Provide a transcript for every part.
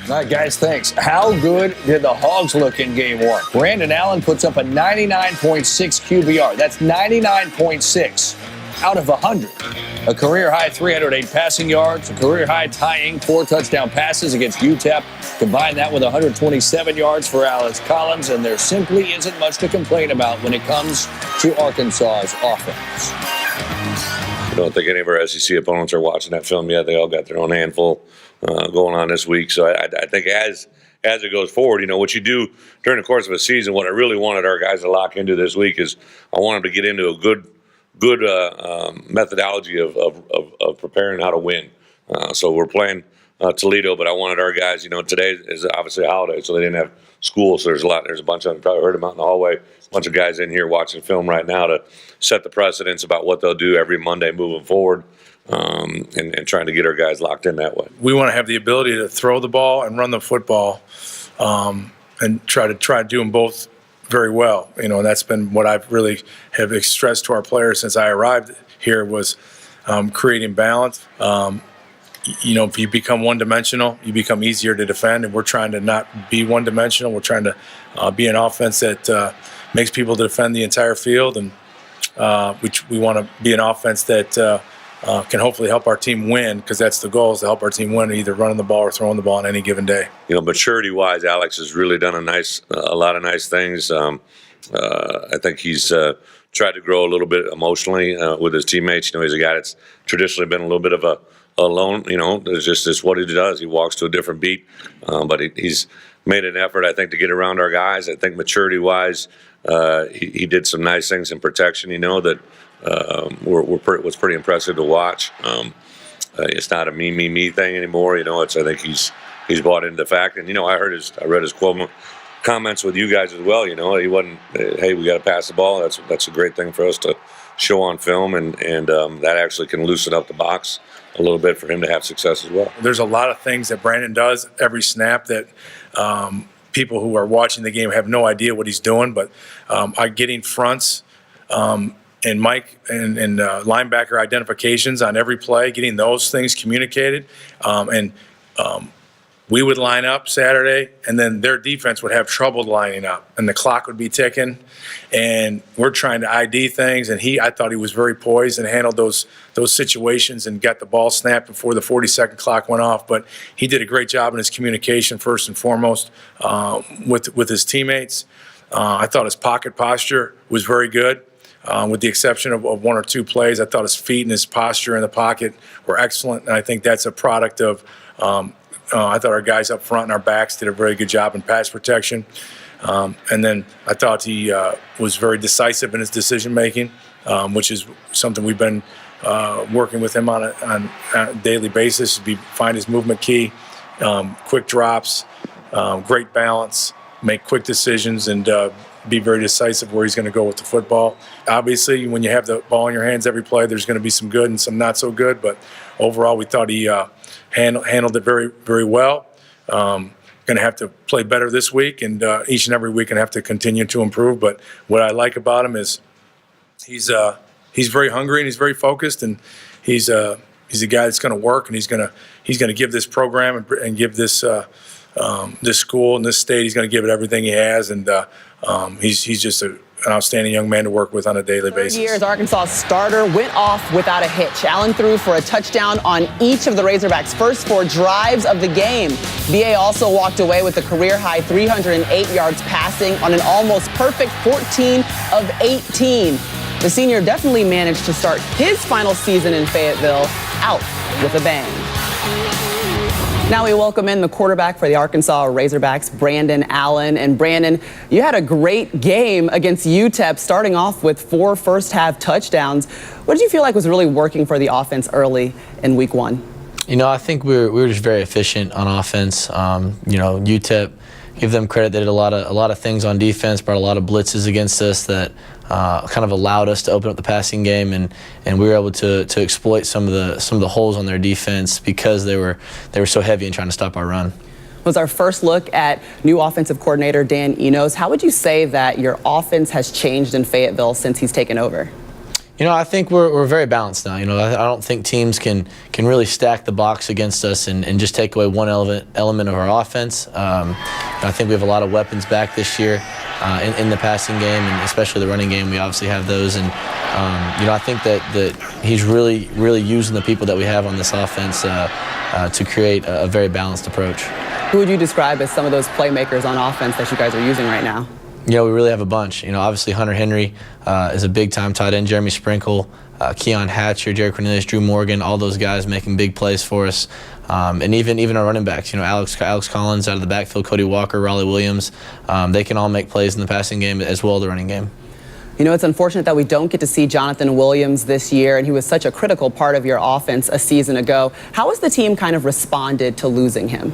All right, guys, thanks. How good did the Hogs look in game one? Brandon Allen puts up a 99.6 QBR. That's 99.6 out of 100. A career-high 308 passing yards, a career-high tying 4 touchdown passes against UTEP. Combine that with 127 yards for Alex Collins, and there simply isn't much to complain about when it comes to Arkansas's offense. I don't think any of our SEC opponents are watching that film yet. They all got their own handful going on this week. So I think as it goes forward, what you do during the course of a season, what I really wanted our guys to lock into this week is I want them to get into a good methodology of preparing how to win. So we're playing Toledo, but I wanted our guys, today is obviously a holiday, so they didn't have school. So there's a bunch of them, probably heard them out in the hallway, a bunch of guys in here watching film right now to set the precedence about what they'll do every Monday moving forward. And trying to get our guys locked in that way. We want to have the ability to throw the ball and run the football, and try to do them both very well. And that's been what I've really have stressed to our players since I arrived here was creating balance. If you become one-dimensional, you become easier to defend, and we're trying to not be one-dimensional. We're trying to be an offense that makes people defend the entire field, and we want to be an offense that can hopefully help our team win, because that's the goal, is to help our team win, either running the ball or throwing the ball on any given day. Maturity-wise, Alex has really done a lot of nice things. I think he's tried to grow a little bit emotionally with his teammates. He's a guy that's traditionally been a little bit of a lone. It's what he does. He walks to a different beat, but he's made an effort, I think, to get around our guys. I think maturity-wise, he did some nice things in protection. that. Was pretty impressive to watch. It's not a me thing anymore. I think he's bought into the fact. And I read his comments with you guys as well. He wasn't, hey, we got to pass the ball. That's a great thing for us to show on film, and that actually can loosen up the box a little bit for him to have success as well. There's a lot of things that Brandon does every snap that people who are watching the game have no idea what he's doing. But getting fronts. And Mike and linebacker identifications on every play, getting those things communicated. We would line up Saturday, and then their defense would have trouble lining up, and the clock would be ticking. And we're trying to ID things, and I thought he was very poised and handled those situations and got the ball snapped before the 40-second clock went off. But he did a great job in his communication, first and foremost, with his teammates. I thought his pocket posture was very good. With the exception of 1 or 2 plays, I thought his feet and his posture in the pocket were excellent, and I think that's a product of I thought our guys up front and our backs did a very good job in pass protection. And then I thought he was very decisive in his decision-making, which is something we've been working with him on a daily basis. Find his movement key, quick drops, great balance, make quick decisions, and be very decisive where he's going to go with the football. Obviously, when you have the ball in your hands every play, there's going to be some good and some not so good. But overall, we thought he handled it very, very well. Going to have to play better this week, and each and every week going to have to continue to improve. But what I like about him is he's very hungry and he's very focused, and he's a guy that's going to work, and he's going to give this program and give this this school and this state. He's going to give it everything he has, and he's just an outstanding young man to work with on a daily basis. Years Arkansas starter went off without a hitch. Allen threw for a touchdown on each of the Razorbacks' first 4 drives of the game. BA also walked away with a career-high 308 yards passing on an almost perfect 14 of 18. The senior definitely managed to start his final season in Fayetteville out with a bang. Now we welcome in the quarterback for the Arkansas Razorbacks, Brandon Allen. And Brandon, you had a great game against UTEP, starting off with 4 first-half touchdowns. What did you feel like was really working for the offense early in week 1? I think we were just very efficient on offense. UTEP, give them credit, they did a lot of things on defense, brought a lot of blitzes against us that kind of allowed us to open up the passing game, and we were able to exploit some of the holes on their defense because they were so heavy in trying to stop our run. Was our first look at new offensive coordinator Dan Enos. How would you say that your offense has changed in Fayetteville since he's taken over? I think we're very balanced now. I don't think teams can really stack the box against us and just take away one element of our offense. I think we have a lot of weapons back this year in the passing game, and especially the running game. We obviously have those, and I think that he's really using the people that we have on this offense to create a very balanced approach. Who would you describe as some of those playmakers on offense that you guys are using right now? We really have a bunch. Obviously Hunter Henry is a big-time tight end. Jeremy Sprinkle, Keon Hatcher, Jared Cornelius, Drew Morgan, all those guys making big plays for us. And even our running backs, Alex Collins out of the backfield, Cody Walker, Raleigh Williams, they can all make plays in the passing game as well as the running game. It's unfortunate that we don't get to see Jonathan Williams this year, and he was such a critical part of your offense a season ago. How has the team kind of responded to losing him?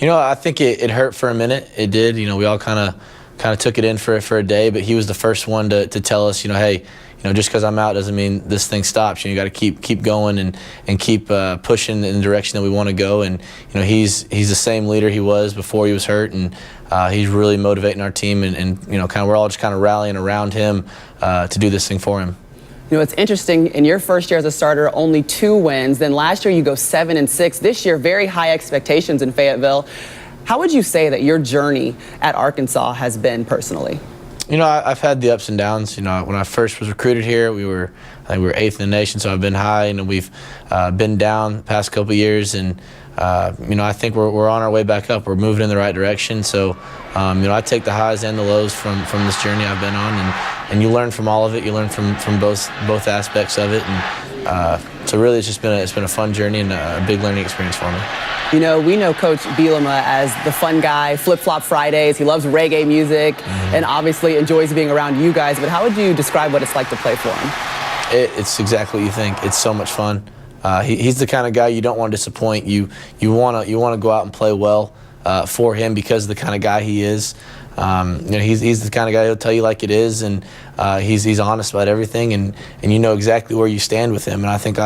I think it hurt for a minute. It did. We all kind of took it in for a day, but he was the first one to tell us, hey, just because I'm out doesn't mean this thing stops. You got to keep going and keep pushing in the direction that we want to go. And he's the same leader he was before he was hurt, and he's really motivating our team. And we're all just kind of rallying around him to do this thing for him. It's interesting. In your first year as a starter, only 2 wins. Then last year you go 7-6. This year, very high expectations in Fayetteville. How would you say that your journey at Arkansas has been personally? I've had the ups and downs. When I first was recruited here, I think we were 8th in the nation, so I've been high, and we've been down the past couple of years, and I think we're on our way back up. We're moving in the right direction. So, I take the highs and the lows from this journey I've been on, and you learn from all of it. You learn from both aspects of it, and so really it's been a fun journey and a big learning experience for me. We know Coach Bielema as the fun guy, Flip-Flop Fridays. He loves reggae music and obviously enjoys being around you guys. But how would you describe what it's like to play for him? It's exactly what you think. It's so much fun. He's the kind of guy you don't want to disappoint. You want to go out and play well for him because of the kind of guy he is. He's the kind of guy who'll tell you like it is, and he's honest about everything, and you know exactly where you stand with him. And I think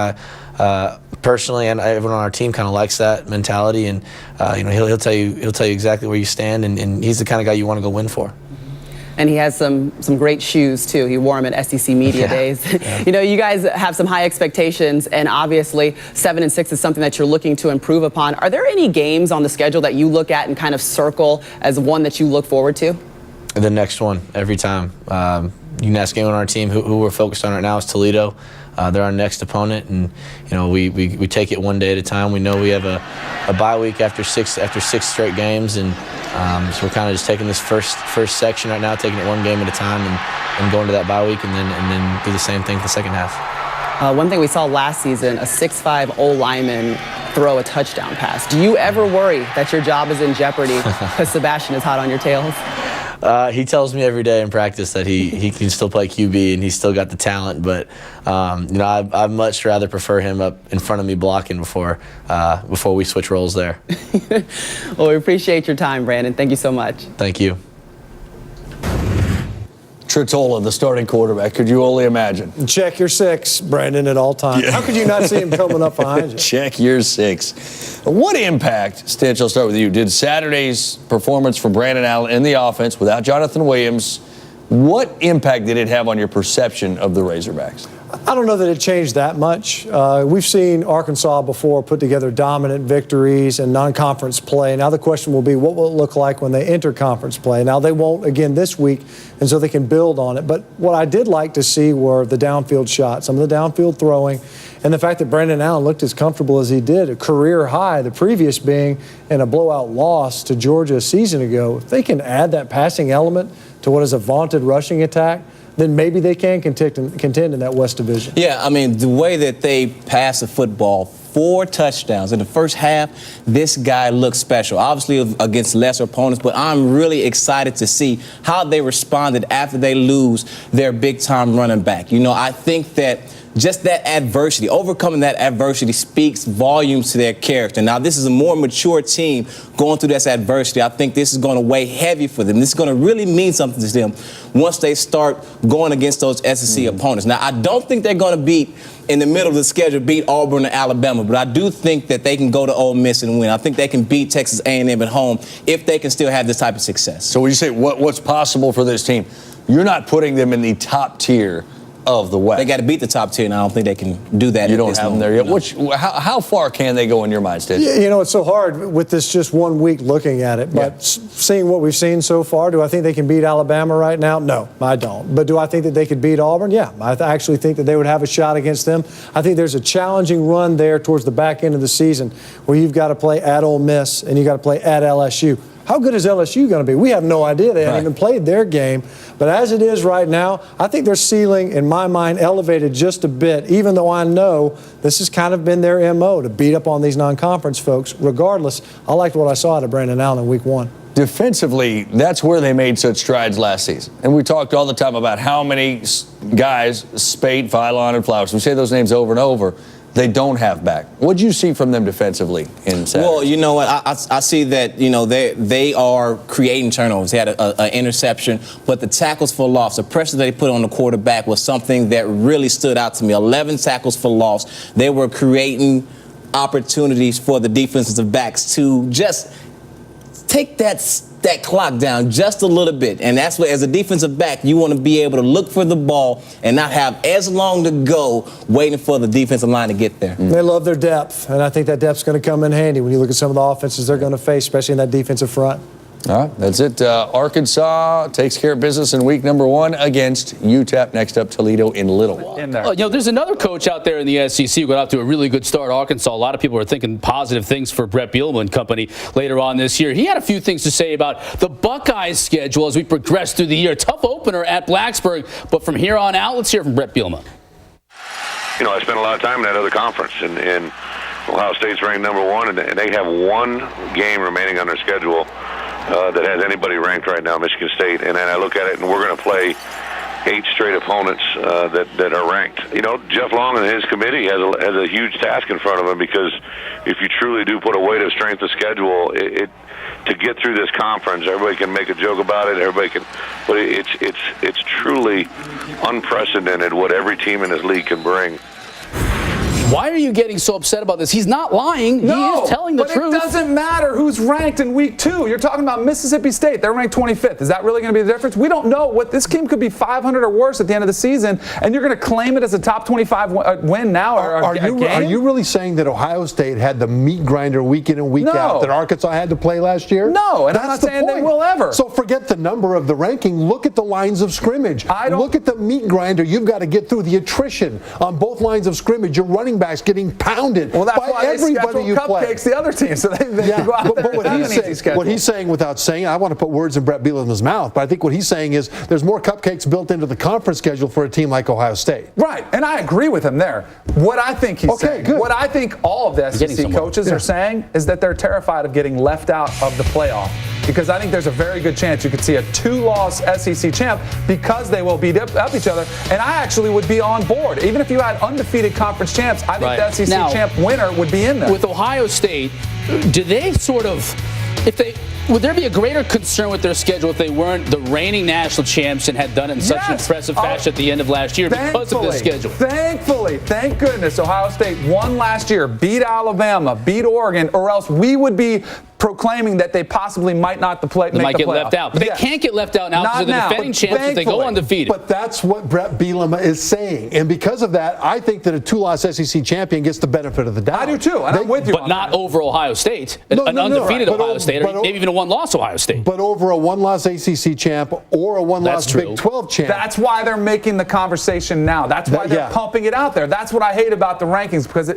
personally, and everyone on our team kind of likes that mentality, and he'll tell you exactly where you stand, and he's the kind of guy you want to go win for. And he has some great shoes too. He wore them at SEC Media Days. Yeah. You guys have some high expectations, and obviously 7-6 is something that you're looking to improve upon. Are there any games on the schedule that you look at and kind of circle as one that you look forward to? The next one every time. You can ask anyone on our team who we're focused on right now is Toledo. They're our next opponent, and we take it one day at a time. We know we have a bye week after six straight games, and so we're kind of just taking this first section right now, taking it one game at a time, and going to that bye week, and then do the same thing for the second half. One thing we saw last season, a 6'5" O-lineman throw a touchdown pass. Do you ever worry that your job is in jeopardy because Sebastian is hot on your tails? He tells me every day in practice that he can still play QB and he's still got the talent, but I'd much rather prefer him up in front of me blocking before we switch roles there. Well, we appreciate your time, Brandon. Thank you so much. Thank you. Tritola, the starting quarterback. Could you only imagine? Check your 6, Brandon, at all times. Yeah. How could you not see him coming up behind you? Check your 6. What impact, Stitch, I'll start with you, did Saturday's performance for Brandon Allen in the offense without Jonathan Williams, what impact did it have on your perception of the Razorbacks? I don't know that it changed that much. We've seen Arkansas before put together dominant victories and non-conference play. Now the question will be, what will it look like when they enter conference play? Now they won't again this week, and so they can build on it. But what I did like to see were the downfield shots, some of the downfield throwing, and the fact that Brandon Allen looked as comfortable as he did, a career high, the previous being in a blowout loss to Georgia a season ago. If they can add that passing element to what is a vaunted rushing attack, then maybe they can contend in that West Division. Yeah, I mean, the way that they pass the football, 4 touchdowns in the first half, this guy looks special. Obviously against lesser opponents, but I'm really excited to see how they responded after they lose their big-time running back. I think that just that adversity, overcoming that adversity speaks volumes to their character. Now, this is a more mature team going through this adversity. I think this is going to weigh heavy for them. This is going to really mean something to them once they start going against those SEC opponents. Now, I don't think they're going to beat, in the middle of the schedule, beat Auburn and Alabama, but I do think that they can go to Ole Miss and win. I think they can beat Texas A&M at home if they can still have this type of success. So when you say what's possible for this team, you're not putting them in the top tier of the West. They got to beat the top 10. I don't think they can do that. You don't have them there yet. How far can they go in your mind, Stitch? You know, it's so hard with this just 1 week looking at it. But seeing what we've seen so far, do I think they can beat Alabama right now? No, I don't. But do I think that they could beat Auburn? Yeah, I actually think that they would have a shot against them. I think there's a challenging run there towards the back end of the season where you've got to play at Ole Miss and you've got to play at LSU. How good is LSU going to be? We have no idea. They haven't even played their game. But as it is right now, I think their ceiling, in my mind, elevated just a bit, even though I know this has kind of been their MO to beat up on these non-conference folks. Regardless, I liked what I saw out of Brandon Allen in week 1. Defensively, that's where they made such strides last season. And we talked all the time about how many guys, Spate, Philon, and Flowers, we say those names over and over, they don't have back. What did you see from them defensively in Saturday? Well, you know what? I see that, you know, they are creating turnovers. They had an interception, but the tackles for loss, the pressure that they put on the quarterback was something that really stood out to me. 11 tackles for loss. They were creating opportunities for the defensive backs to just take that clock down just a little bit. And that's what, as a defensive back, you want to be able to look for the ball and not have as long to go waiting for the defensive line to get there. They love their depth, and I think that depth's going to come in handy when you look at some of the offenses they're going to face, especially in that defensive front. All right, that's it. Arkansas takes care of business in week number 1 against UTEP. Next up, Toledo in Little Rock. You know, there's another coach out there in the SEC who got off to a really good start, Arkansas. A lot of people are thinking positive things for Brett Bielema and company later on this year. He had a few things to say about the Buckeyes' schedule as we progress through the year. Tough opener at Blacksburg, but from here on out, let's hear from Brett Bielema. You know, I spent a lot of time in that other conference, and Ohio State's ranked number 1, and they have 1 game remaining on their schedule that has anybody ranked right now, Michigan State. And then I look at it, and we're going to play 8 straight opponents that are ranked. You know, Jeff Long and his committee has a huge task in front of him, because if you truly do put a weight of strength of schedule, to get through this conference, everybody can make a joke about it. Everybody can, but it's truly unprecedented what every team in this league can bring. Why are you getting so upset about this? He's not lying. No, he is telling the truth. It doesn't matter who's ranked in week 2. You're talking about Mississippi State. They're ranked 25th. Is that really going to be the difference? We don't know. What this team could be 500 or worse at the end of the season, and you're going to claim it as a top 25 win now? Are you really saying that Ohio State had the meat grinder week in and week out that Arkansas had to play last year? No, and I'm not saying they will ever. So forget the number of the ranking. Look at the lines of scrimmage. Look at the meat grinder. You've got to get through the attrition on both lines of scrimmage. Your running backs getting pounded well, that's by why everybody you play. Cupcakes the other team, so they go out there. But what he's saying, without saying, I want to put words in Brett Bielema's mouth, but I think what he's saying is there's more cupcakes built into the conference schedule for a team like Ohio State. Right, and I agree with him there. What I think he's saying, what I think all of the SEC coaches are saying is that they're terrified of getting left out of the playoff. Because I think there's a very good chance you could see a 2-loss SEC champ because they will beat up each other. And I actually would be on board. Even if you had undefeated conference champs, I think the SEC champ winner would be in there. With Ohio State, do they sort of, would there be a greater concern with their schedule if they weren't the reigning national champs and had done it in such an impressive fashion at the end of last year because of this schedule? Thankfully, thank goodness, Ohio State won last year, beat Alabama, beat Oregon, or else we would be proclaiming that they possibly might not make the playoff. They might get left out. But they can't get left out now because they're the defending champs if they go undefeated. But that's what Brett Bielema is saying. And because of that, I think that a 2-loss SEC champion gets the benefit of the doubt. I do too, and I'm with you. But not over Ohio State. An undefeated Ohio State, or maybe even a 1-loss Ohio State. But over a 1-loss ACC champ or a 1-loss Big 12 champ. That's why they're making the conversation now. That's why they're pumping it out there. That's what I hate about the rankings, because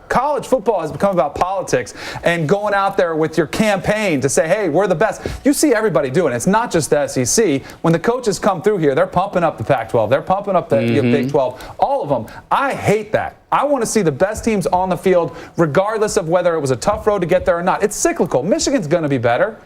college football has become about politics and going out there with your campaign to say, hey, we're the best. You see everybody doing it. It's not just the SEC. When the coaches come through here, they're pumping up the Pac-12. They're pumping up the Big 12. All of them. I hate that. I want to see the best teams on the field, regardless of whether it was a tough road to get there or not. It's cyclical. Michigan's going to be better.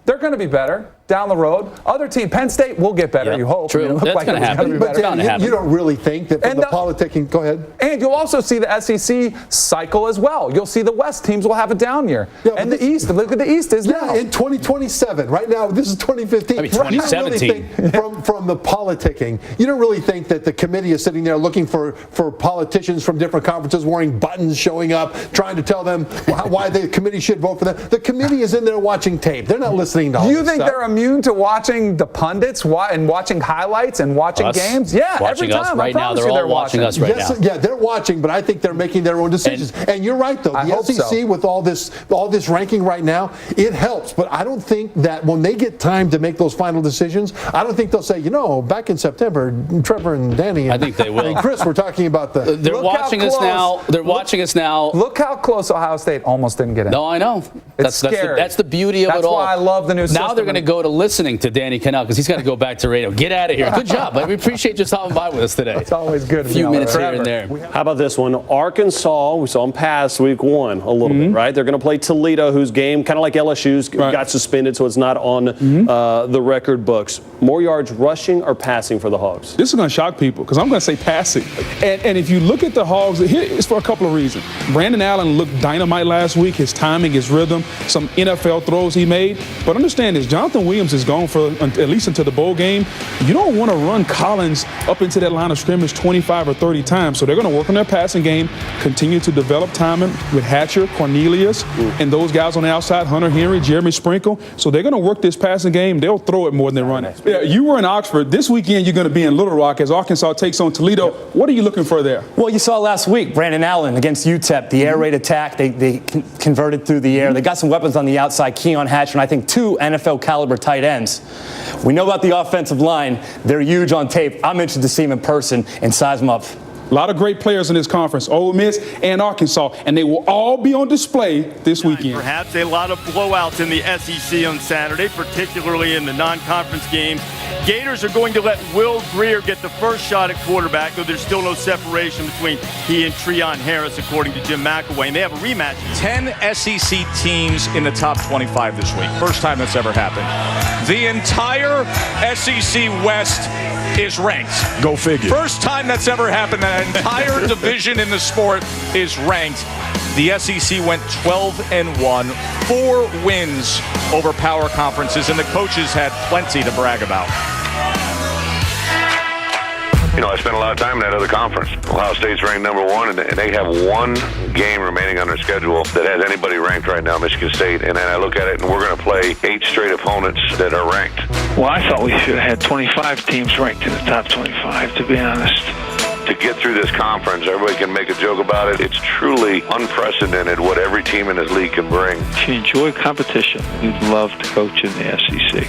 They're going to be better down the road. Other team, Penn State, will get better, you hope. True. That's going to happen. But you don't really think that from the politicking. Go ahead. And you'll also see the SEC cycle as well. You'll see the West teams will have a down year. Yeah, and the East, look at the East is now. In 2027. Right now, this is 2015. I mean, 2017. From the politicking, you don't really think that the committee is sitting there looking for politicians from different conferences wearing buttons, showing up, trying to tell them why the committee should vote for them. The committee is in there watching tape. They're not listening to all Do you this think stuff. they're immune immune to watching the pundits and watching highlights and watching games? Yeah, every time. Us right now. They're all watching us right now. Yeah, they're watching, but I think they're making their own decisions. And you're right, though. The SEC, with all this ranking right now, it helps. But I don't think that when they get time to make those final decisions, I don't think they'll say, back in September, Trevor and Danny and, I think they will. and Chris were talking about the. They're watching us now. They're watching us now. Look how close Ohio State almost didn't get in. No, I know. That's scary. That's the beauty of it all. That's why I love the new system. Now they're going to go to listening to Danny Cannell because he's got to go back to radio. Get out of here. Good job. We appreciate you stopping by with us today. It's always good. A few minutes here and there. How about this one? Arkansas, we saw them pass week 1 a little bit, right? They're going to play Toledo, whose game, kind of like LSU's, got suspended, so it's not on the record books. More yards rushing or passing for the Hogs? This is going to shock people because I'm going to say passing. And if you look at the Hogs, here it's for a couple of reasons. Brandon Allen looked dynamite last week. His timing, his rhythm, some NFL throws he made. But understand this, Jonathan Williams is gone for at least until the bowl game. You don't want to run Collins up into that line of scrimmage 25 or 30 times. So they're going to work on their passing game, continue to develop timing with Hatcher, Cornelius, and those guys on the outside, Hunter Henry, Jeremy Sprinkle. So they're going to work this passing game. They'll throw it more than run it. Yeah, you were in Oxford. This weekend you're going to be in Little Rock as Arkansas takes on Toledo. What are you looking for there? Well, you saw last week, Brandon Allen against UTEP, the air raid attack. They converted through the air. They got some weapons on the outside, Keon Hatcher, and I think 2 NFL caliber tight ends. We know about the offensive line. They're huge on tape. I'm interested to see them in person and size them up. A lot of great players in this conference, Ole Miss and Arkansas, and they will all be on display this weekend. Perhaps a lot of blowouts in the SEC on Saturday, particularly in the non-conference games. Gators are going to let Will Greer get the first shot at quarterback, though there's still no separation between he and Treon Harris, according to Jim McElwain. And they have a rematch. 10 SEC teams in the top 25 this week. First time that's ever happened. The entire SEC West is ranked. Go figure. First time that's ever happened. That entire division in the sport is ranked. The SEC went 12-1, 4 wins over power conferences, and the coaches had plenty to brag about. I spent a lot of time in that other conference. Ohio State's ranked number 1, and they have 1 game remaining on their schedule that has anybody ranked right now, Michigan State. And then I look at it, and we're going to play 8 straight opponents that are ranked. Well, I thought we should have had 25 teams ranked in the top 25, to be honest. To get through this conference, everybody can make a joke about it. It's truly unprecedented what every team in this league can bring. If you enjoy competition, you'd love to coach in the SEC.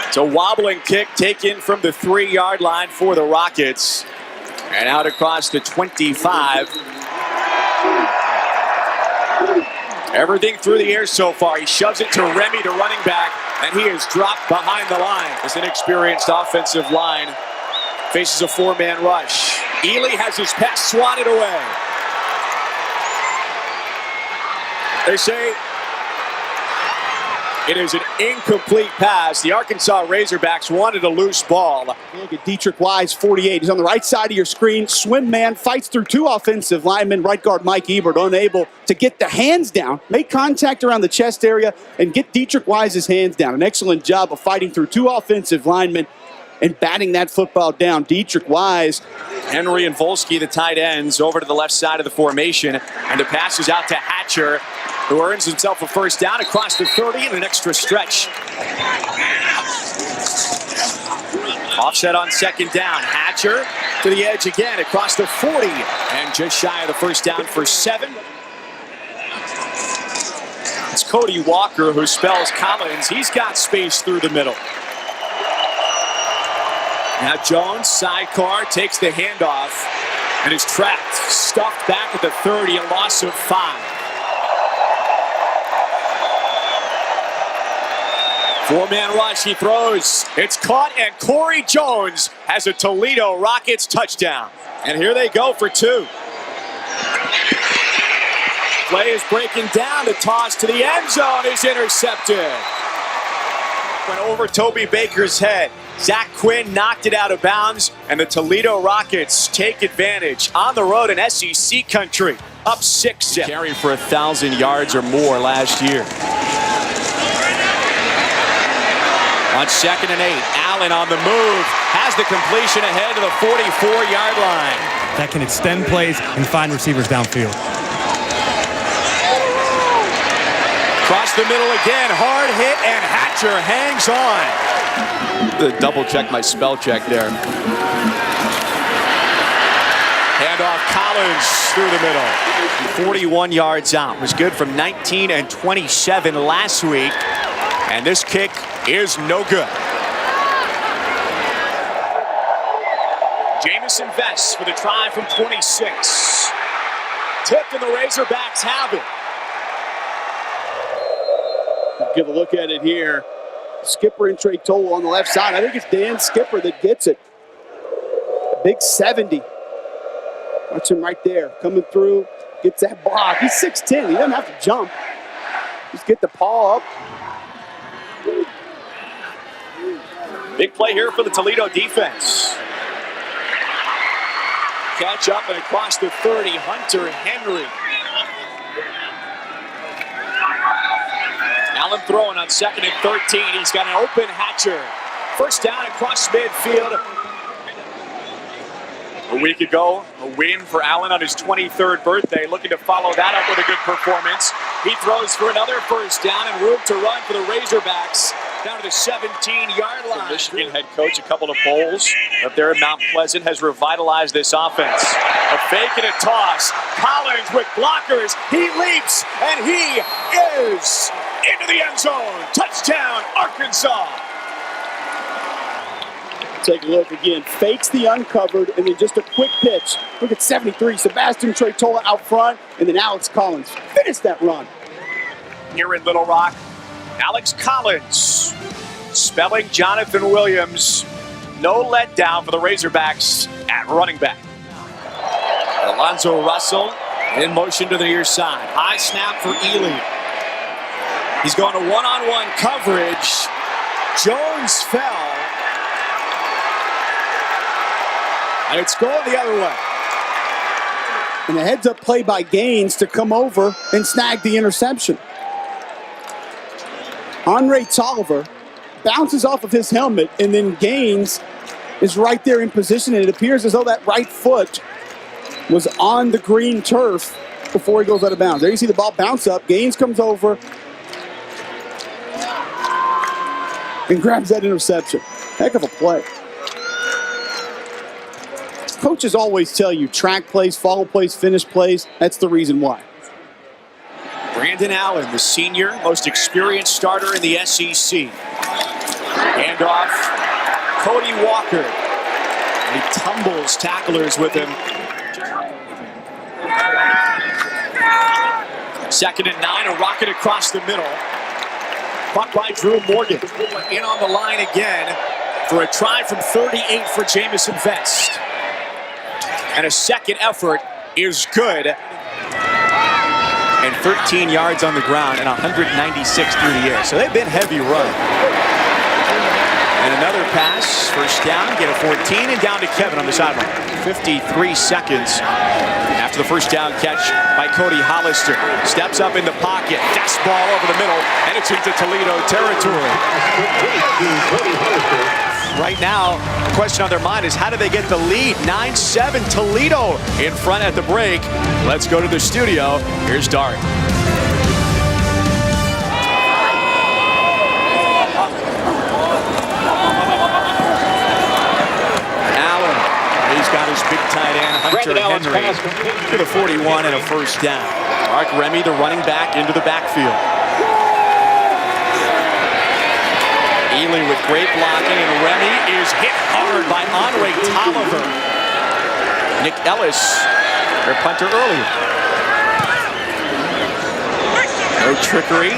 It's a wobbling kick taken from the 3-yard line for the Rockets. And out across the 25. Everything through the air so far. He shoves it to Remy, the running back, and he is dropped behind the line. This inexperienced offensive line faces a 4-man rush. Ely has his pass swatted away. They say it is an incomplete pass. The Arkansas Razorbacks wanted a loose ball. Look at Dietrich Wise, 48. He's on the right side of your screen. Swim man fights through 2 offensive linemen. Right guard Mike Ebert unable to get the hands down, make contact around the chest area, and get Dietrich Wise's hands down. An excellent job of fighting through 2 offensive linemen and batting that football down. Dietrich Wise. Henry and Volsky, the tight ends, over to the left side of the formation. And the pass is out to Hatcher, who earns himself a first down across the 30 and an extra stretch. Offset on second down. Hatcher to the edge again across the 40. And just shy of the first down for 7. It's Cody Walker who spells Collins. He's got space through the middle. Now Jones, sidecar, takes the handoff and is trapped. Stuffed back at the 30, a loss of 5. 4-man rush, he throws. It's caught, and Corey Jones has a Toledo Rockets touchdown. And here they go for 2. Play is breaking down. The toss to the end zone is intercepted. went over Toby Baker's head. Zach Quinn knocked it out of bounds, and the Toledo Rockets take advantage on the road in SEC country. Up 6. Carried for 1,000 yards or more last year. On 2nd and 8, Allen on the move, has the completion ahead to the 44-yard line. That can extend plays and find receivers downfield. Across the middle again, hard hit, and Hatcher hangs on. Double check my spell check there. Handoff Collins through the middle. 41 yards out. Was good from 19 and 27 last week. And this kick is no good. Jamison Vest for the try from 26. Tipped and the Razorbacks have it. Give a look at it here. Skipper and Trey Toll on the left side. I think it's Dan Skipper that gets it. Big 70. Watch him right there. Coming through. Gets that block. He's 6'10". He doesn't have to jump. Just get the paw up. Big play here for the Toledo defense. Catch up and across the 30, Hunter Henry. Allen throwing on 2nd and 13. He's got an open Hatcher. First down across midfield. A week ago, a win for Allen on his 23rd birthday. Looking to follow that up with a good performance. He throws for another first down and room to run for the Razorbacks. Down to the 17-yard line. The Michigan head coach, a couple of bowls up there in Mount Pleasant, has revitalized this offense. A fake and a toss. Collins with blockers. He leaps, and he is into the end zone. Touchdown, Arkansas. Take a look again. Fakes the uncovered, and then just a quick pitch. Look at 73. Sebastian Tretola out front, and then Alex Collins. Finish that run. Here in Little Rock, Alex Collins spelling Jonathan Williams. No letdown for the Razorbacks at running back. Alonzo Russell in motion to the near side. High snap for Ely. He's going to one-on-one coverage. Jones fell. And it's going the other way. And a heads-up play by Gaines to come over and snag the interception. Andre Tolliver bounces off of his helmet, and then Gaines is right there in position, and it appears as though that right foot was on the green turf before he goes out of bounds. There you see the ball bounce up. Gaines comes over and grabs that interception. Heck of a play. Coaches always tell you track plays, follow plays, finish plays. That's the reason why. Brandon Allen, the senior, most experienced starter in the SEC. Handoff, Cody Walker. He tumbles tacklers with him. 2nd and 9, a rocket across the middle. Caught by Drew Morgan. In on the line again for a try from 38 for Jamison Vest. And a second effort is good. And 13 yards on the ground and 196 through the air. So they've been heavy run. And another pass, first down, get a 14, and down to Kevin on the sideline. 53 seconds after the first down catch by Cody Hollister. Steps up in the pocket, fastball over the middle, and it's into Toledo territory. Right now, the question on their mind is how do they get the lead? 9-7 Toledo in front at the break. Let's go to the studio. Here's Dart. Allen, he's got his big tight end, Hunter Henry, to the 41 and a first down. Mark Remy, the running back, into the backfield. Ely with great blocking, and Remy is hit hard by Andre Tolliver. Nick Ellis, their punter earlier. No trickery.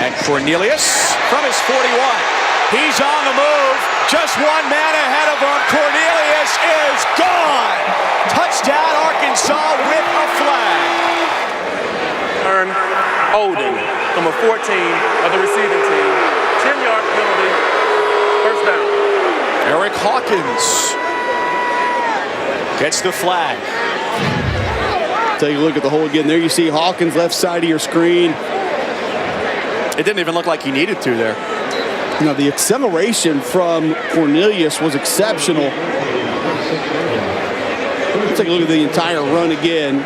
And Cornelius from his 41. He's on the move. Just one man ahead of him. Cornelius is gone. Touchdown, Arkansas with a flag. Holding, number 14 of the receiving team. 10-yard penalty Derek Hawkins gets the flag. Take a look at the hole again. There you see Hawkins, left side of your screen. It didn't even look like he needed to there. Now, the acceleration from Cornelius was exceptional. Let's take a look at the entire run again.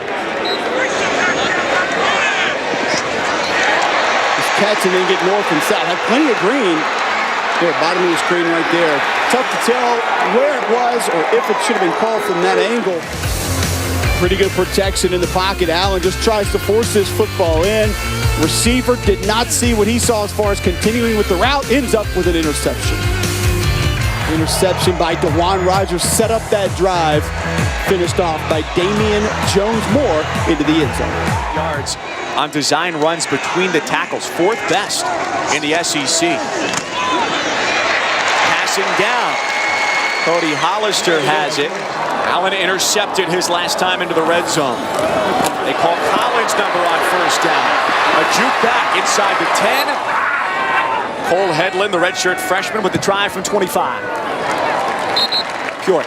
Just catch and then get north and south. Had plenty of green. There, bottom of the screen right there. Tough to tell where it was or if it should have been called from that angle. Pretty good protection in the pocket. Allen just tries to force this football in. Receiver did not see what he saw as far as continuing with the route. Ends up with an interception. Interception by DeJuan Rogers set up that drive. Finished off by Damian Jones-Moore into the end zone. Yards on design runs between the tackles. 4th best in the SEC. Passing down. Cody Hollister has it. Allen intercepted his last time into the red zone. They call Collins' number on first down. A juke back inside the 10. Cole Headland, the redshirt freshman, with the try from 25. Pure.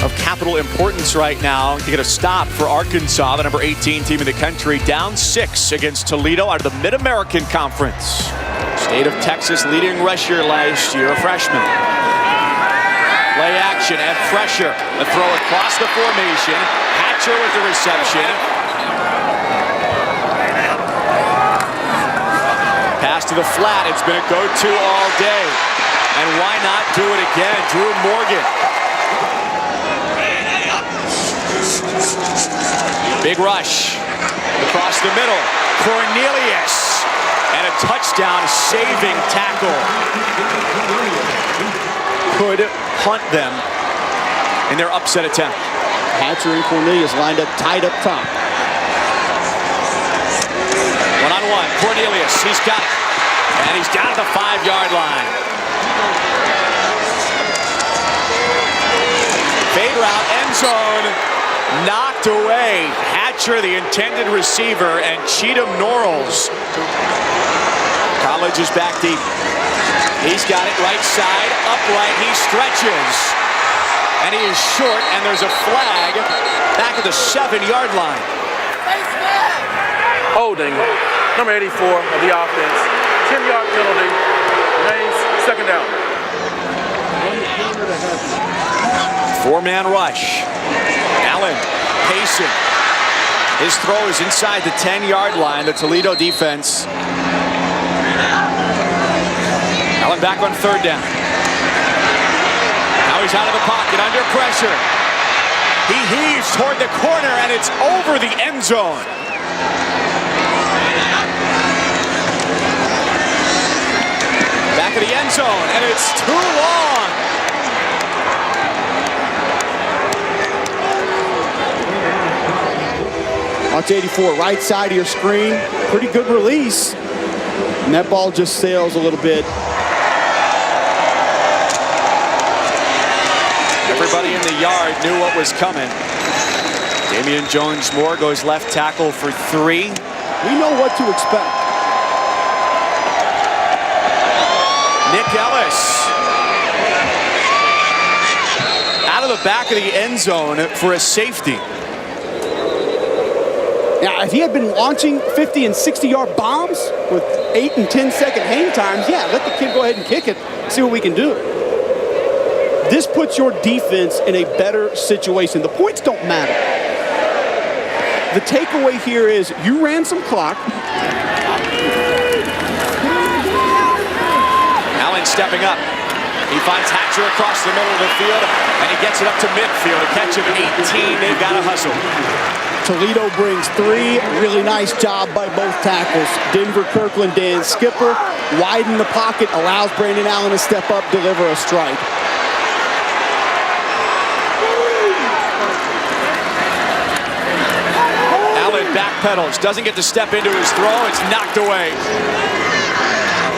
Of capital importance right now to get a stop for Arkansas, the number 18 team in the country, down 6 against Toledo out of the Mid-American Conference. State of Texas leading rusher last year, a freshman. Play action and pressure. The throw across the formation. Hatcher with the reception. Pass to the flat. It's been a go-to all day. And why not do it again? Drew Morgan. Big rush. Across the middle. Cornelius. And a touchdown saving tackle. Could hunt them in their upset attempt. Hatcher and Cornelius lined up tight up top. One-on-one. Cornelius, he's got it. And he's down at the 5-yard line. Fade route, end zone. Knocked away. Hatcher, the intended receiver, and Cheatham Norrells. College is back deep. He's got it right side, upright, he stretches. And he is short, and there's a flag back at the 7-yard line. Holding, number 84 of the offense. 10-yard penalty, remains second down. 4-man rush. Allen pacing. His throw is inside the 10-yard line, the Toledo defense. Allen back on 3rd down. Now he's out of the pocket, under pressure. He heaves toward the corner, and it's over the end zone. Back of the end zone, and it's too long. Watch 84, right side of your screen. Pretty good release. And that ball just sails a little bit. Everybody in the yard knew what was coming. Damian Jones-Moore goes left tackle for 3. We know what to expect. Nick Ellis out of the back of the end zone for a safety. Now, if he had been launching 50 and 60-yard bombs with 8 and 10-second hang times, yeah, let the kid go ahead and kick it, see what we can do. This puts your defense in a better situation. The points don't matter. The takeaway here is you ran some clock. Allen stepping up. He finds Hatcher across the middle of the field, and he gets it up to midfield. A catch of 18. They've got to hustle. Toledo brings 3. Really nice job by both tackles. Denver Kirkland, Dan Skipper, widen the pocket, allows Brandon Allen to step up, deliver a strike. Allen backpedals, doesn't get to step into his throw. It's knocked away.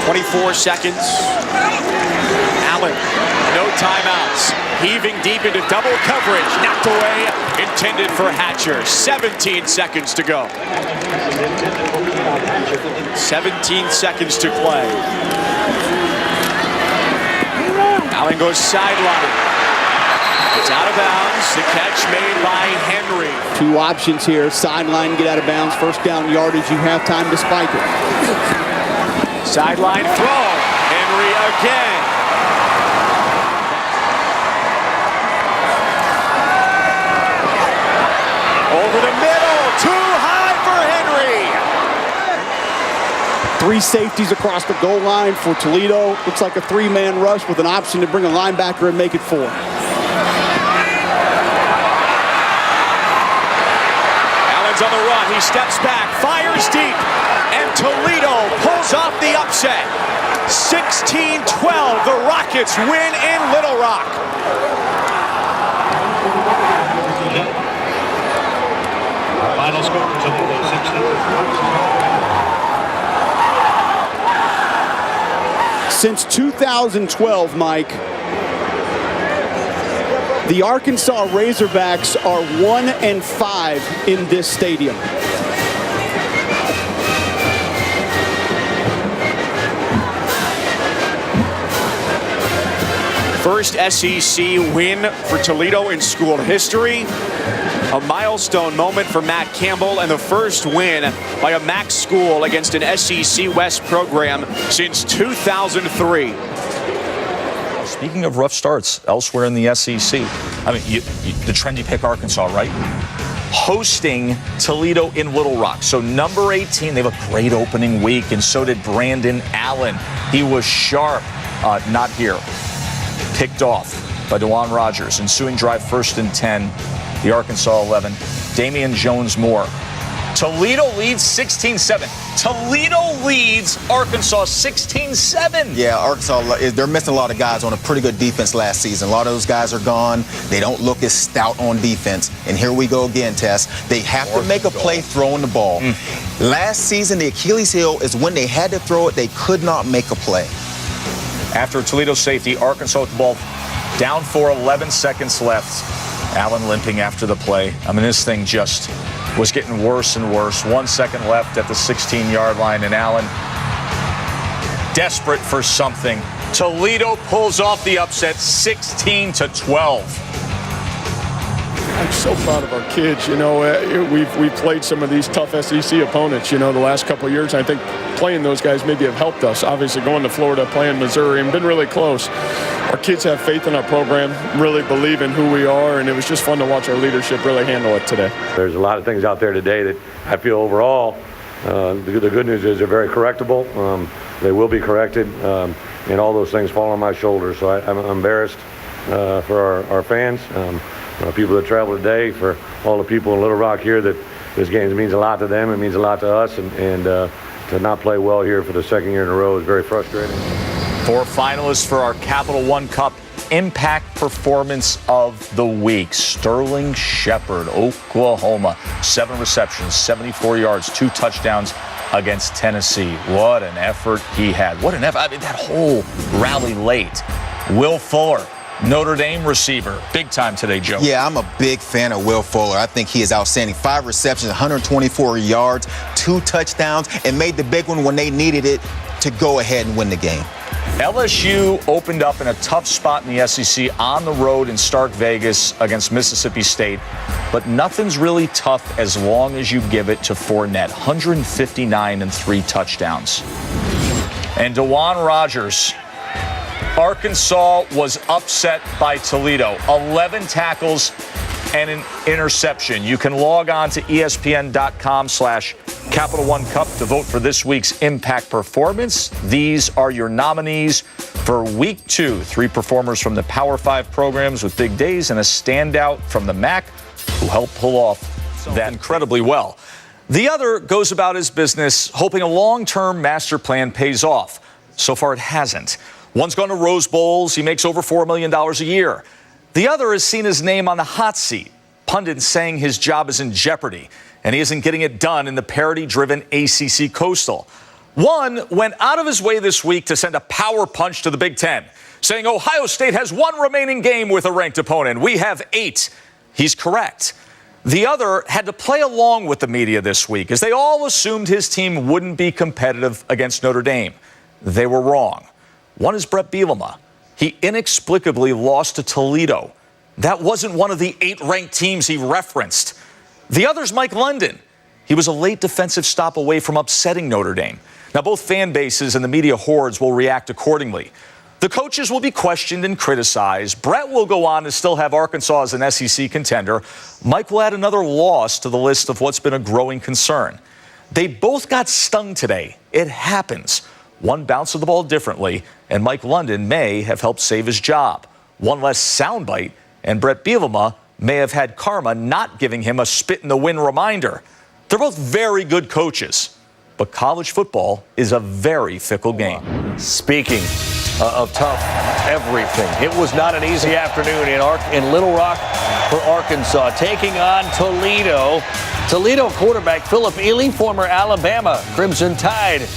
24 seconds. Allen, no timeouts. Heaving deep into double coverage. Knocked away. Intended for Hatcher. 17 seconds to go. 17 seconds to play. Allen goes sideline. It's out of bounds. The catch made by Henry. Two options here. Sideline, get out of bounds. First down yardage. You have time to spike it. Sideline throw. Henry again. Over the middle. Too high for Henry. Three safeties across the goal line for Toledo. Looks like a three-man rush with an option to bring a linebacker and make it four. Allen's on the run. He steps back, fires deep, and Toledo pulls off the upset. 16-12. The Rockets win in Little Rock. Final score, Toledo 16. Since 2012, Mike, the Arkansas Razorbacks are 1-5 in this stadium. First SEC win for Toledo in school history. A milestone moment for Matt Campbell and the first win by a MAC school against an SEC West program since 2003. Speaking of rough starts elsewhere in the SEC, I mean, the trendy pick Arkansas, right? Hosting Toledo in Little Rock. So number 18, they have a great opening week, and so did Brandon Allen. He was sharp, not here. Picked off by DeJuan Rogers. Ensuing drive, 1st and 10. The Arkansas 11. Damian Jones-Moore. Toledo leads 16-7. Toledo leads Arkansas 16-7. Yeah, Arkansas, they're missing a lot of guys on a pretty good defense last season. A lot of those guys are gone. They don't look as stout on defense. And here we go again, Tess. They have to make a play throwing the ball. Last season, the Achilles heel is when they had to throw it, they could not make a play. After Toledo safety, Arkansas with the ball down for 11 seconds left. Allen limping after the play. I mean, this thing just was getting worse and worse. 1 second left at the 16-yard line, and Allen desperate for something. Toledo pulls off the upset, 16-12. I'm so proud of our kids. You know, we've played some of these tough SEC opponents, you know, the last couple of years. I think playing those guys maybe have helped us. Obviously, going to Florida, playing Missouri, and been really close. Our kids have faith in our program, really believe in who we are, and it was just fun to watch our leadership really handle it today. There's a lot of things out there today that I feel overall, the good news is they're very correctable. They will be corrected, and all those things fall on my shoulders. So I'm embarrassed for our fans. People that travel today, for all the people in Little Rock here, that this game means a lot to them. It means a lot to us, and to not play well here for the second year in a row is very frustrating. 4 finalists for our Capital One Cup Impact Performance of the Week. Sterling Shepard, Oklahoma, 7 receptions, 74 yards, 2 touchdowns against Tennessee. What an effort he had. What an effort. I mean, that whole rally late. Will Fuller, Notre Dame receiver. Big time today, Joe. Yeah, I'm a big fan of Will Fuller. I think he is outstanding. 5 receptions, 124 yards, 2 touchdowns, and made the big one when they needed it to go ahead and win the game. LSU opened up in a tough spot in the SEC on the road in Stark Vegas against Mississippi State. But nothing's really tough as long as you give it to Fournette. 159 and 3 touchdowns. And DeJuan Rogers. Arkansas was upset by Toledo. 11 tackles and an interception. You can log on to ESPN.com/Capital One Cup to vote for this week's Impact Performance. These are your nominees for Week 2. 3 performers from the Power 5 programs with big days and a standout from the MAC who helped pull off that incredibly well. The other goes about his business, hoping a long-term master plan pays off. So far, it hasn't. One's gone to Rose Bowls. He makes over $4 million a year. The other has seen his name on the hot seat. Pundits saying his job is in jeopardy, and he isn't getting it done in the parity-driven ACC Coastal. One went out of his way this week to send a power punch to the Big Ten, saying Ohio State has 1 remaining game with a ranked opponent. We have 8. He's correct. The other had to play along with the media this week, as they all assumed his team wouldn't be competitive against Notre Dame. They were wrong. One is Brett Bielema. he inexplicably lost to Toledo. That wasn't one of the 8 ranked teams he referenced. The other's Mike London. He was a late defensive stop away from upsetting Notre Dame. Now, both fan bases and the media hordes will react accordingly. The coaches will be questioned and criticized. Brett will go on to still have Arkansas as an SEC contender. Mike will add another loss to the list of what's been a growing concern. They both got stung today. It happens. One bounced the ball differently, and Mike London may have helped save his job. One less soundbite, and Brett Bielema may have had karma not giving him a spit-in-the-wind reminder. They're both very good coaches, but college football is a very fickle game. Speaking of tough everything, it was not an easy afternoon in Little Rock for Arkansas, taking on Toledo. Toledo quarterback Philip Ely, former Alabama Crimson Tide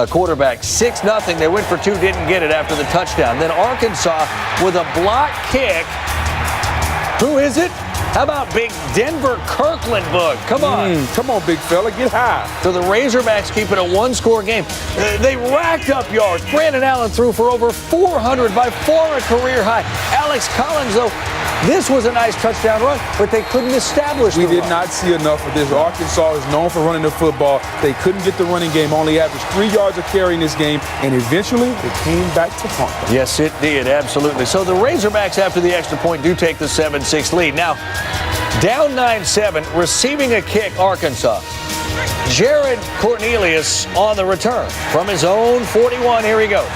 quarterback, 6-0. They went for 2, didn't get it after the touchdown. Then Arkansas with a block kick. Who is it? How about big Denver Kirkland book? Come on. Come on, big fella. Get high. So the Razorbacks keep it a 1-score game. They racked up yards. Brandon Allen threw for over 400, by far a career high. Alex Collins, though, this was a nice touchdown run, but they couldn't establish We the did run. not see enough of this. Arkansas is known for running the football. They couldn't get the running game, only averaged 3 yards of carry in this game, and eventually it came back to haunt them. Yes, it did, absolutely. So the Razorbacks, after the extra point, do take the 7-6 lead. Now, down 9-7, receiving a kick, Arkansas. Jared Cornelius on the return from his own 41. Here he goes.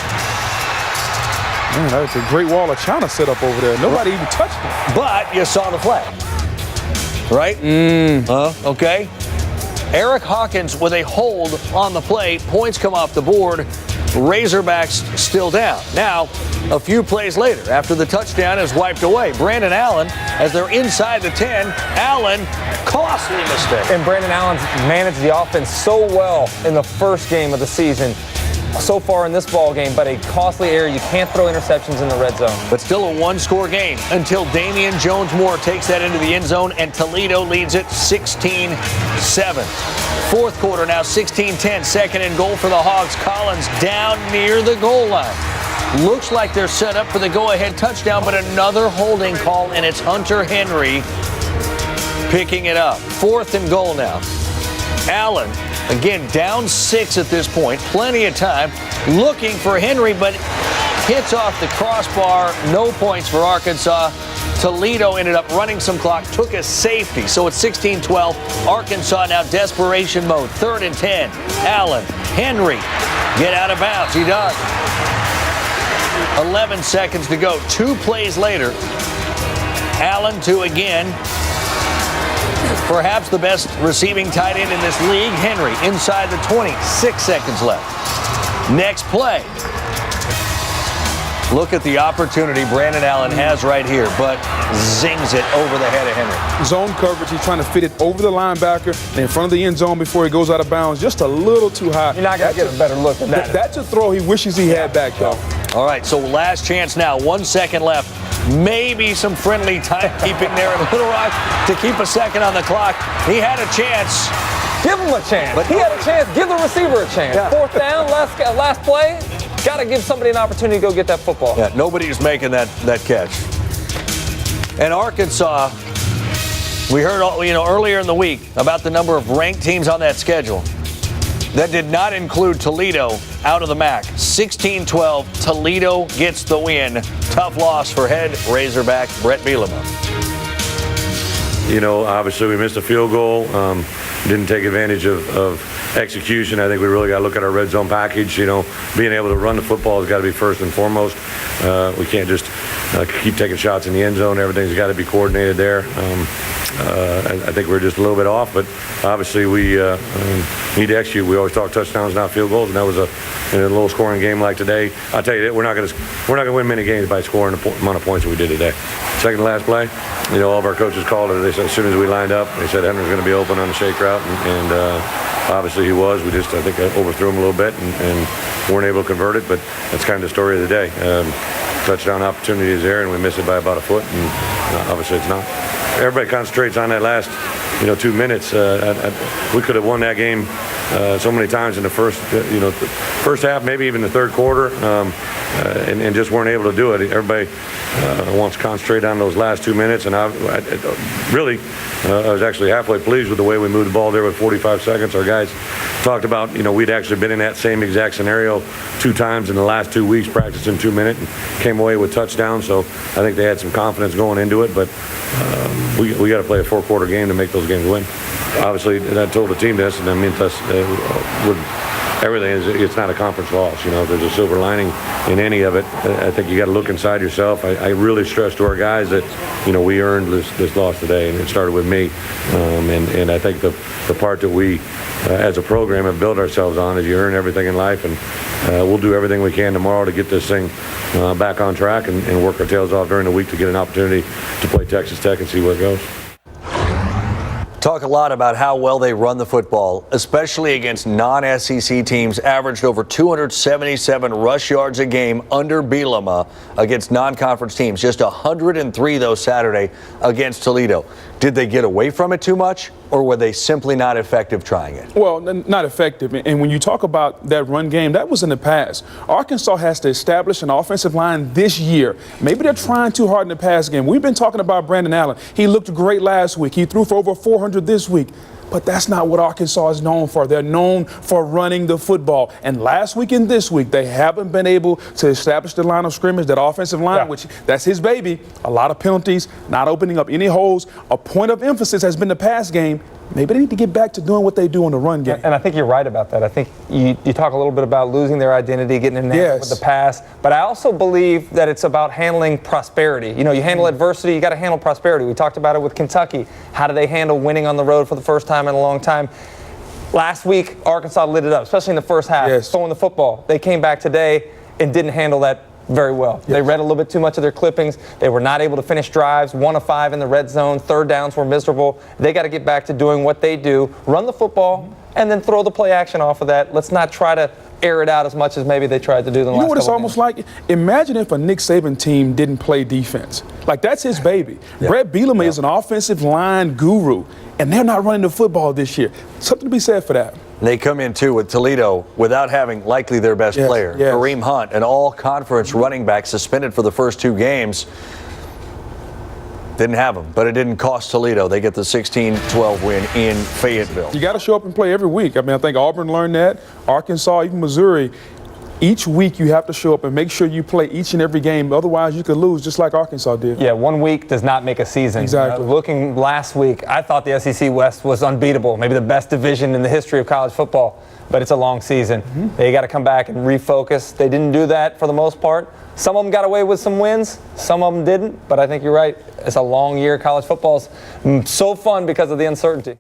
Man, that's a great wall of China set up over there. Nobody even touched him. But you saw the flag, right? Okay. Eric Hawkins with a hold on the play. Points come off the board. Razorbacks still down. Now, a few plays later, after the touchdown is wiped away, Brandon Allen, as they're inside the 10, Allen, costly mistake. And Brandon Allen's managed the offense so well in the first game of the season so far in this ball game, but a costly error. You can't throw interceptions in the red zone. But still a 1-score game until Damian Jones-Moore takes that into the end zone, and Toledo leads it 16-7. Fourth quarter now, 16-10, second and goal for the Hogs. Collins down near the goal line. Looks like they're set up for the go-ahead touchdown, but another holding call, and it's Hunter Henry picking it up. Fourth and goal now. Allen, again, down 6 at this point. Plenty of time. Looking for Henry, but hits off the crossbar. No points for Arkansas. Toledo ended up running some clock, took a safety. So it's 16-12. Arkansas now desperation mode. 3rd and 10. Allen, Henry, get out of bounds. He does. 11 seconds to go. 2 plays later. Allen to again. Perhaps the best receiving tight end in this league, Henry, inside the 20. 6 seconds left. Next play. Look at the opportunity Brandon Allen has right here, but zings it over the head of Henry. Zone coverage, he's trying to fit it over the linebacker and in front of the end zone before he goes out of bounds, just a little too high. You're not going to get a better look than that. That's a throw he wishes he had back, though. All right, so last chance now. 1 second left. Maybe some friendly timekeeping there in Little Rock to keep a second on the clock. He had a chance. Give him a chance. But he had a chance. Give the receiver a chance. Yeah. 4th down, last play. Got to give somebody an opportunity to go get that football. Yeah, nobody's making that catch. And Arkansas, we heard earlier in the week about the number of ranked teams on that schedule. That did not include Toledo out of the MAC. 16-12, Toledo gets the win. Tough loss for head Razorback Brett Bielema. You know, obviously we missed a field goal. Didn't take advantage of execution. I think we really got to look at our red zone package. You know, being able to run the football has got to be first and foremost. We can't just keep taking shots in the end zone. Everything's got to be coordinated there. I think we're just a little bit off, but obviously we need to execute. We always talk touchdowns, not field goals, and that was in a low scoring game like today. I'll tell you that we're not going to win many games by scoring the amount of points that we did today. Second to last play, you know, all of our coaches called it. They said as soon as we lined up, they said Henry's going to be open on the shake route, and obviously he was. We just, I think, overthrew him a little bit and weren't able to convert it, but that's kind of the story of the day. Touchdown opportunity is there, and we miss it by about a foot, and obviously it's not. Everybody concentrates on that last, 2 minutes. We could have won that game so many times in the first half, maybe even the third quarter, and just weren't able to do it. Everybody wants to concentrate on those last 2 minutes, and I was actually halfway pleased with the way we moved the ball there with 45 seconds. Our guys talked about, we'd actually been in that same exact scenario 2 times in the last 2 weeks, practicing 2 minutes, and came away with touchdowns. So I think they had some confidence going into it, but we got to play a 4-quarter game to make those games win. Obviously, and I told the team this, and I mean this with everything, it's not a conference loss. There's a silver lining in any of it. I think you got to look inside yourself. I really stress to our guys that, we earned this loss today, and it started with me. And I think the part that we, as a program, have built ourselves on is you earn everything in life, and we'll do everything we can tomorrow to get this thing back on track and work our tails off during the week to get an opportunity to play Texas Tech and see where it goes. Talk a lot about how well they run the football, especially against non-SEC teams. Averaged over 277 rush yards a game under Bielema against non-conference teams. Just 103 though Saturday against Toledo. Did they get away from it too much, or were they simply not effective trying it? Well, not effective. And when you talk about that run game, that was in the past. Arkansas has to establish an offensive line this year. Maybe they're trying too hard in the pass game. We've been talking about Brandon Allen. He looked great last week. He threw for over 400 this week. But that's not what Arkansas is known for. They're known for running the football. And last week and this week, they haven't been able to establish the line of scrimmage, that offensive line, which that's his baby. A lot of penalties, not opening up any holes. A point of emphasis has been the pass game. Maybe they need to get back to doing what they do in the run game. And I think you're right about that. I think you talk a little bit about losing their identity, getting enamored with the pass. But I also believe that it's about handling prosperity. You handle adversity, you got to handle prosperity. We talked about it with Kentucky. How do they handle winning on the road for the first time in a long time? Last week, Arkansas lit it up, especially in the first half, throwing the football. They came back today and didn't handle that very well. They read a little bit too much of their clippings. They were not able to finish drives, 1 of 5 in the red zone. Third downs were miserable. They got to get back to doing what they do, run the football, and then throw the play action off of that. Let's not try to air it out as much as maybe they tried to do in the last couple. You know what it's almost like? Imagine if a Nick Saban team didn't play defense. Like, that's his baby. Brett Bielema is an offensive line guru, and they're not running the football this year. Something to be said for that. They come in, too, with Toledo without having likely their best player. Kareem Hunt, an all-conference running back, suspended for the first 2 games. Didn't have him, but it didn't cost Toledo. They get the 16-12 win in Fayetteville. You got to show up and play every week. I mean, I think Auburn learned that. Arkansas, even Missouri. Each week you have to show up and make sure you play each and every game. Otherwise, you could lose just like Arkansas did. Yeah, 1 week does not make a season. Exactly. Looking last week, I thought the SEC West was unbeatable, maybe the best division in the history of college football. But it's a long season. They got to come back and refocus. They didn't do that for the most part. Some of them got away with some wins. Some of them didn't. But I think you're right. It's a long year. College football's so fun because of the uncertainty.